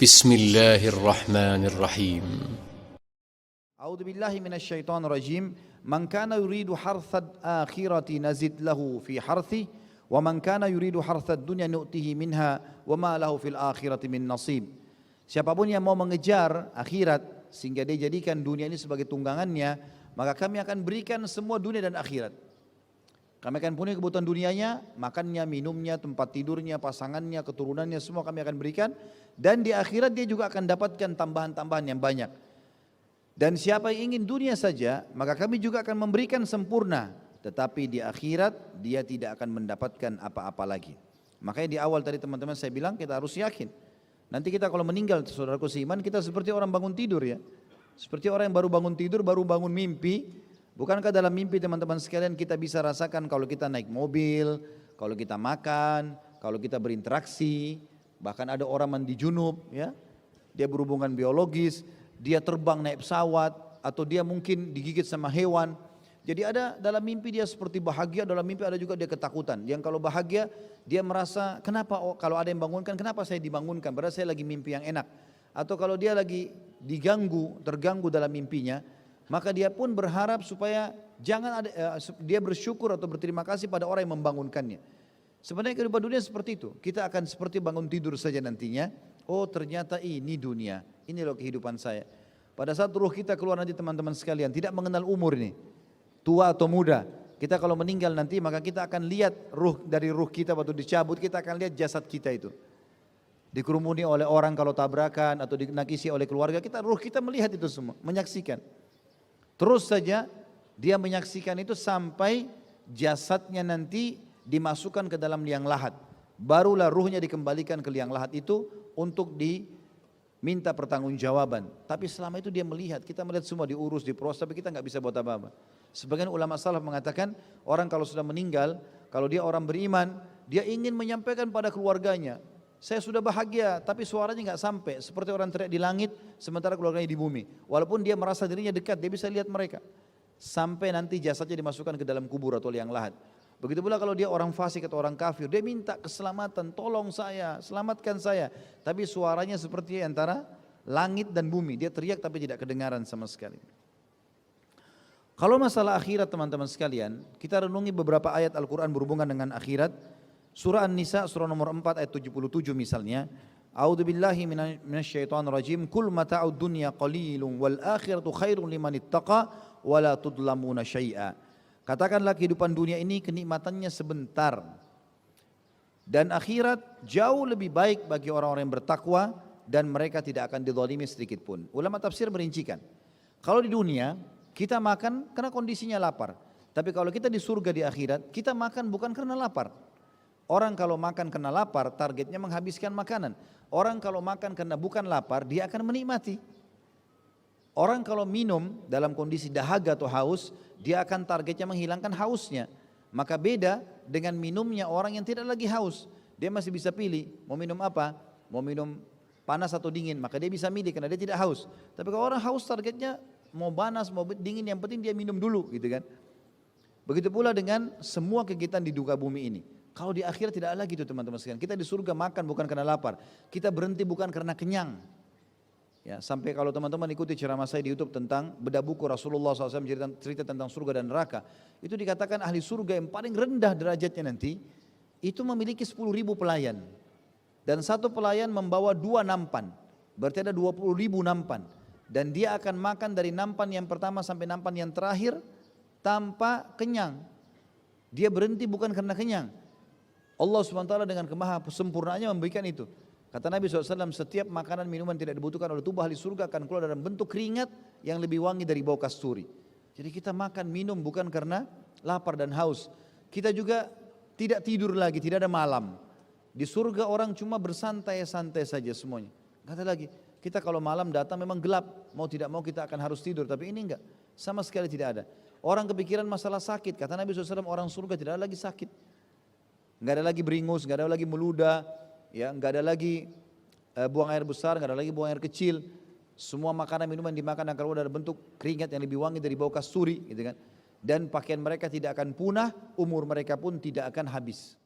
بسم الله الرحمن الرحيم. أعوذ بالله من الشيطان الرجيم. من كان يريد حرث الآخرة نزد له في حرثه ومن كان يريد حرث الدنيا نؤته منها وما له في الآخرة من نصيب. Siapapun yang mau mengejar akhirat sehingga dia jadikan dunia ini sebagai tunggangannya, maka kami akan berikan semua dunia dan akhirat. Kami akan punya kebutuhan dunianya, makannya, minumnya, tempat tidurnya, pasangannya, keturunannya, semua kami akan berikan. Dan di akhirat dia juga akan dapatkan tambahan-tambahan yang banyak. Dan siapa yang ingin dunia saja, maka kami juga akan memberikan sempurna. Tetapi di akhirat dia tidak akan mendapatkan apa-apa lagi. Makanya di awal tadi teman-teman saya bilang kita harus yakin. Nanti kita kalau meninggal, saudaraku seiman, kita seperti orang bangun tidur ya. Seperti orang yang baru bangun tidur, baru bangun mimpi. Bukankah dalam mimpi teman-teman sekalian kita bisa rasakan kalau kita naik mobil, kalau kita makan, kalau kita berinteraksi, bahkan ada orang mandi junub ya, dia berhubungan biologis, dia terbang naik pesawat, atau dia mungkin digigit sama hewan. Jadi ada dalam mimpi dia seperti bahagia, dalam mimpi ada juga dia ketakutan. Yang kalau bahagia dia merasa kenapa kalau ada yang bangunkan, kenapa saya dibangunkan, padahal saya lagi mimpi yang enak. Atau kalau dia lagi diganggu, terganggu dalam mimpinya, maka dia pun berharap supaya jangan ada, dia bersyukur atau berterima kasih pada orang yang membangunkannya. Sebenarnya kehidupan dunia seperti itu. Kita akan seperti bangun tidur saja nantinya. Oh ternyata ini dunia, ini loh kehidupan saya. Pada saat ruh kita keluar nanti teman-teman sekalian, tidak mengenal umur ini, tua atau muda. Kita kalau meninggal nanti maka kita akan lihat ruh dari ruh kita waktu dicabut, kita akan lihat jasad kita itu. Dikerumuni oleh orang kalau tabrakan atau dinakisi oleh keluarga kita, ruh kita melihat itu semua, menyaksikan. Terus saja dia menyaksikan itu sampai jasadnya nanti dimasukkan ke dalam liang lahat. Barulah ruhnya dikembalikan ke liang lahat itu untuk diminta pertanggungjawaban. Tapi selama itu dia melihat, kita melihat semua diurus, diproses, tapi kita nggak bisa buat apa-apa. Sebagian ulama salaf mengatakan orang kalau sudah meninggal, kalau dia orang beriman, dia ingin menyampaikan pada keluarganya, saya sudah bahagia, tapi suaranya nggak sampai. Seperti orang teriak di langit, sementara keluarganya di bumi. Walaupun dia merasa dirinya dekat, dia bisa lihat mereka. Sampai nanti jasadnya dimasukkan ke dalam kubur atau liang lahat. Begitu pula kalau dia orang fasik atau orang kafir, dia minta keselamatan, tolong saya, selamatkan saya. Tapi suaranya seperti antara langit dan bumi. Dia teriak tapi tidak kedengaran sama sekali. Kalau masalah akhirat teman-teman sekalian, kita renungi beberapa ayat Al-Quran berhubungan dengan akhirat. Surah An-Nisa surah nomor 4 ayat 77 misalnya, A'udzu billahi minasyaitonir rajim, kul mata'ud dunya qalilun wal akhiratu khairun liman ittaqa wa la tudlamuna syai'a. Katakanlah kehidupan dunia ini kenikmatannya sebentar dan akhirat jauh lebih baik bagi orang-orang yang bertakwa dan mereka tidak akan dizalimi sedikit pun. Ulama tafsir merincikan, kalau di dunia kita makan karena kondisinya lapar, tapi kalau kita di surga di akhirat kita makan bukan karena lapar. Orang kalau makan karena lapar, targetnya menghabiskan makanan. Orang kalau makan karena bukan lapar, dia akan menikmati. Orang kalau minum dalam kondisi dahaga atau haus, dia akan targetnya menghilangkan hausnya. Maka beda dengan minumnya orang yang tidak lagi haus. Dia masih bisa pilih, mau minum apa? Mau minum panas atau dingin, maka dia bisa milih karena dia tidak haus. Tapi kalau orang haus targetnya mau panas, mau dingin, yang penting dia minum dulu gitu kan. Begitu pula dengan semua kegiatan di duka bumi ini. Kalau di akhirat tidak ada lagi itu teman-teman sekalian. Kita di surga makan bukan karena lapar. Kita berhenti bukan karena kenyang. Ya, sampai kalau teman-teman ikuti ceramah saya di YouTube tentang bedah buku Rasulullah SAW cerita tentang surga dan neraka. Itu dikatakan ahli surga yang paling rendah derajatnya nanti, itu memiliki 10.000 pelayan. Dan satu pelayan membawa 2 nampan. Berarti ada 20.000 nampan. Dan dia akan makan dari nampan yang pertama sampai nampan yang terakhir tanpa kenyang. Dia berhenti bukan karena kenyang. Allah SWT dengan kemaha sempurnaannya memberikan itu. Kata Nabi SAW, setiap makanan minuman tidak dibutuhkan oleh tubuh ahli surga akan keluar dalam bentuk keringat yang lebih wangi dari bau kasturi. Jadi kita makan minum bukan karena lapar dan haus. Kita juga tidak tidur lagi, tidak ada malam. Di surga orang cuma bersantai-santai saja semuanya. Kata lagi, kita kalau malam datang memang gelap, mau tidak mau kita akan harus tidur. Tapi ini enggak, sama sekali tidak ada. Orang kepikiran masalah sakit, kata Nabi SAW, orang surga tidak ada lagi sakit. Nggak ada lagi beringus, nggak ada lagi meludah, ya, nggak ada lagi buang air besar, nggak ada lagi buang air kecil. Semua makanan minuman dimakan akan keluar dari bentuk keringat yang lebih wangi dari bau kasturi, gitu kan. Dan pakaian mereka tidak akan punah, umur mereka pun tidak akan habis.